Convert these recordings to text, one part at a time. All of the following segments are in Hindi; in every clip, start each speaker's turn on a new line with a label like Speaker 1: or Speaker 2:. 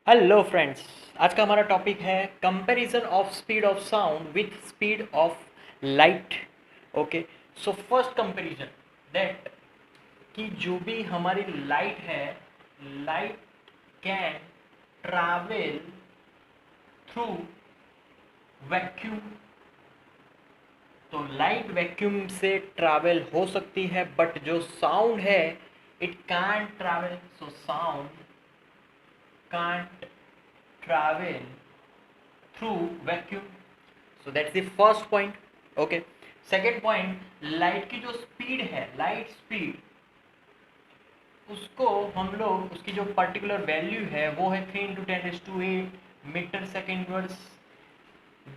Speaker 1: Hello friends. आज का हमारा टॉपिक है comparison of speed of sound with speed of light. Okay, so first comparison that कि जो भी हमारी लाइट है, light can travel through vacuum. तो लाइट वैक्यूम से ट्रैवल हो सकती है, बट जो साउंड है it can't travel. So sound can't travel through vacuum. So that's the first point. Okay, second point, light की जो स्पीड है, लाइट स्पीड, उसको हम लोग उसकी जो पर्टिकुलर वैल्यू है वो है 3 × 10⁸ metre second words.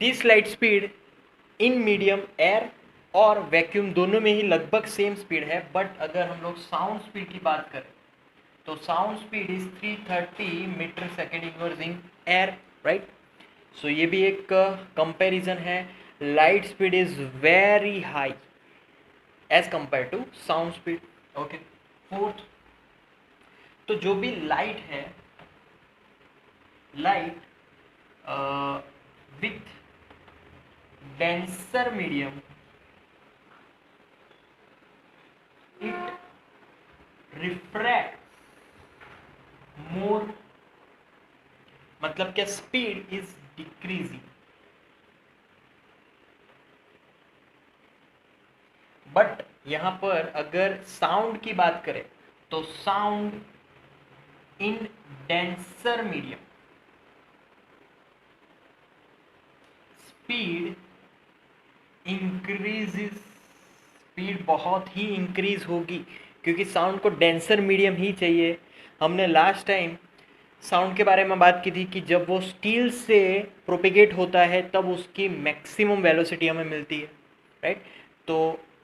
Speaker 1: This light speed in medium air और वैक्यूम दोनों में ही लगभग सेम स्पीड है, बट अगर हम लोग साउंड स्पीड की बात करें तो sound speed is 330 metre second inverse in air, right. So ये भी एक कंपैरिजन है। Light speed is very high as compare to sound speed. Okay, fourth, तो जो भी लाइट है, light with denser medium, it refract more, मतलब क्या स्पीड इज डिक्रीजिंग। बट यहां पर अगर साउंड की बात करें तो sound in denser medium speed increases, speed बहुत ही इंक्रीज होगी क्योंकि साउंड को डेंसर मीडियम ही चाहिए। हमने लास्ट टाइम साउंड के बारे में बात की थी कि जब वो स्टील से प्रोपेगेट होता है तब उसकी मैक्सिमम वेलोसिटी हमें मिलती है, राइट। तो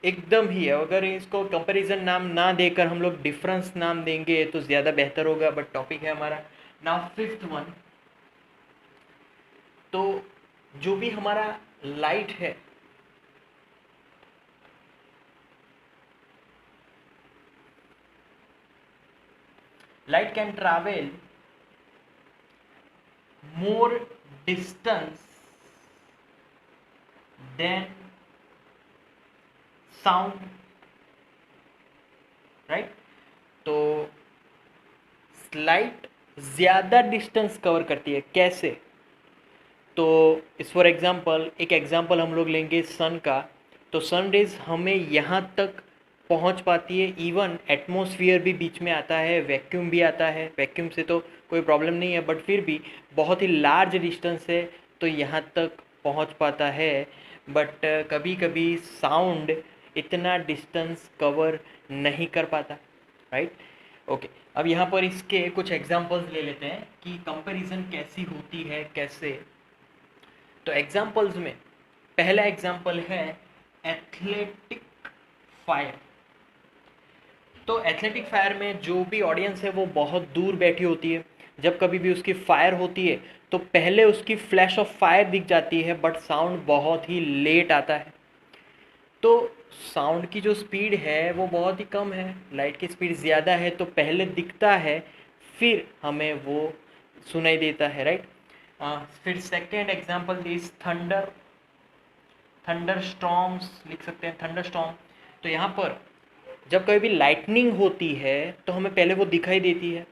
Speaker 1: एकदम ही है, अगर इसको कंपैरिजन नाम ना देकर हम लोग डिफरेंस नाम देंगे तो ज़्यादा बेहतर होगा, बट टॉपिक है हमारा। नाउ फिफ्थ वन, तो जो भी हमारा लाइट है, light can travel more distance than sound, right. तो लाइट ज़्यादा डिस्टेंस कवर करती है, कैसे? तो इस फॉर एग्जांपल, एक एग्जांपल हम लोग लेंगे सन का। तो सन रेज हमें यहाँ तक पहुँच पाती है, इवन एटमॉस्फेयर भी बीच में आता है, वैक्यूम भी आता है। वैक्यूम से तो कोई प्रॉब्लम नहीं है, बट फिर भी बहुत ही लार्ज डिस्टेंस है तो यहाँ तक पहुँच पाता है। बट कभी कभी साउंड इतना डिस्टेंस कवर नहीं कर पाता, राइट। ओके, अब यहाँ पर इसके कुछ एग्जांपल्स ले लेते हैं कि कंपैरिजन कैसी होती है, कैसे। तो एग्जांपल्स में पहला एग्जांपल है एथलेटिक फायर। तो एथलेटिक फायर में जो भी ऑडियंस है वो बहुत दूर बैठी होती है। जब कभी भी उसकी फायर होती है तो पहले उसकी फ्लैश ऑफ फायर दिख जाती है, बट साउंड बहुत ही लेट आता है। तो साउंड की जो स्पीड है वो बहुत ही कम है, लाइट की स्पीड ज़्यादा है, तो पहले दिखता है फिर हमें वो सुनाई देता है, राइट। फिर second example is thunder, thunder storms लिख सकते हैं, थंडर स्टॉर्म। तो यहाँ पर जब कभी भी लाइटनिंग होती है तो हमें पहले वो दिखाई देती है,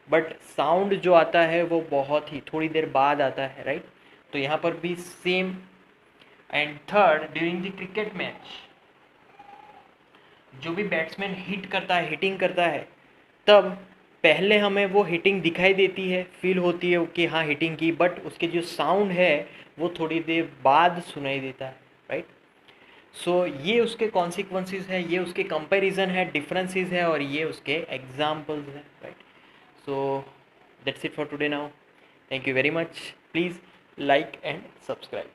Speaker 1: बट साउंड जो आता है वो बहुत ही थोड़ी देर बाद आता है, राइट। तो यहाँ पर भी same. And third, during the cricket match, जो भी बैट्समैन हिट करता है, हिटिंग करता है, तब पहले हमें वो हिटिंग दिखाई देती है, फील होती है कि हाँ हिटिंग की, बट उसके जो साउंड है वो थोड़ी देर बाद सुनाई देता है, राइट। सो ये उसके कॉन्सिक्वेंसेस है, ये उसके कंपैरिजन है, डिफरेंसेस है, और ये उसके एग्जाम्पल्स हैं, right. So that's it for today now. Thank you very much. Please like and subscribe.